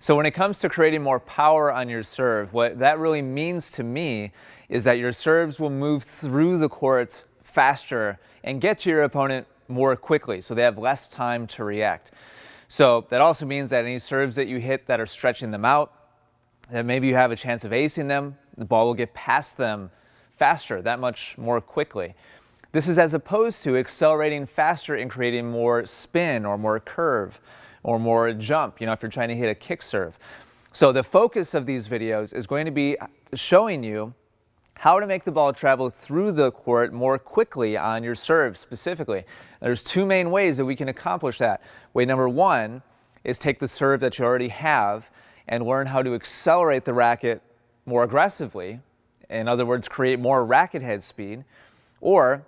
So when it comes to creating more power on your serve, what that really means to me is that your serves will move through the court faster and get to your opponent more quickly, so they have less time to react. So that also means that any serves that you hit that are stretching them out, that maybe you have a chance of acing them, the ball will get past them faster, that much more quickly. This is as opposed to accelerating faster and creating more spin or more curve or more jump, if you're trying to hit a kick serve. So the focus of these videos is going to be showing you how to make the ball travel through the court more quickly on your serve specifically. There's two main ways that we can accomplish that. Way number one is take the serve that you already have and learn how to accelerate the racket more aggressively. In other words, create more racket head speed. Or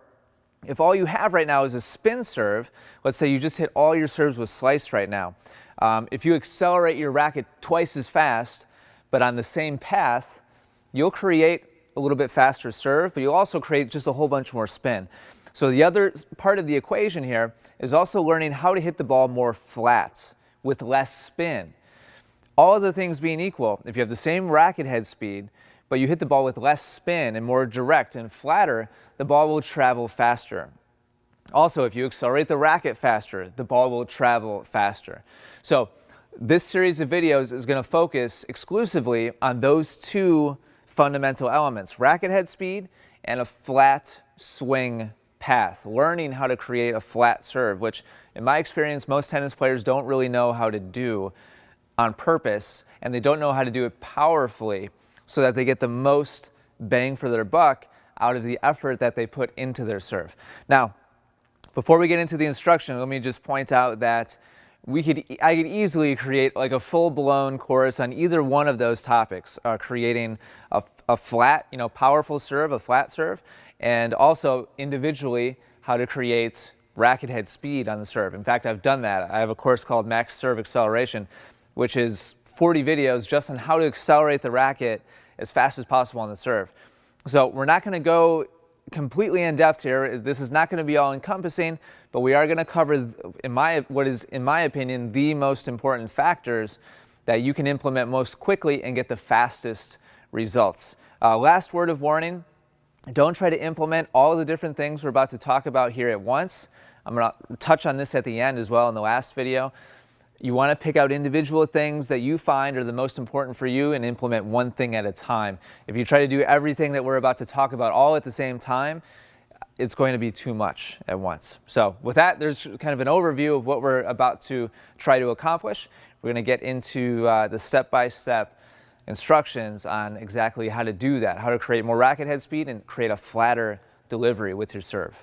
if all you have right now is a spin serve, let's say you just hit all your serves with slice right now. If you accelerate your racket twice as fast, but on the same path, you'll create a little bit faster serve, but you'll also create just a whole bunch more spin. So the other part of the equation here is also learning how to hit the ball more flat with less spin. All other things being equal, if you have the same racket head speed, but you hit the ball with less spin and more direct and flatter, the ball will travel faster. Also, if you accelerate the racket faster, the ball will travel faster. So this series of videos is going to focus exclusively on those two fundamental elements, racket head speed and a flat swing path, learning how to create a flat serve, which in my experience, most tennis players don't really know how to do on purpose, and they don't know how to do it powerfully so that they get the most bang for their buck out of the effort that they put into their serve. Now, before we get into the instruction, let me just point out that I could easily create like a full-blown course on either one of those topics, creating a flat, powerful serve, a flat serve, and also individually how to create racket head speed on the serve. In fact, I've done that. I have a course called Max Serve Acceleration, which is 40 videos just on how to accelerate the racket as fast as possible on the serve. So we're not going to go completely in depth here. This is not going to be all encompassing, but we are going to cover what is, in my opinion, the most important factors that you can implement most quickly and get the fastest results. Last word of warning, don't try to implement all of the different things we're about to talk about here at once. I'm going to touch on this at the end as well in the last video. You want to pick out individual things that you find are the most important for you and implement one thing at a time. If you try to do everything that we're about to talk about all at the same time, it's going to be too much at once. So with that, there's kind of an overview of what we're about to try to accomplish. We're going to get into the step-by-step instructions on exactly how to do that, how to create more racket head speed and create a flatter delivery with your serve.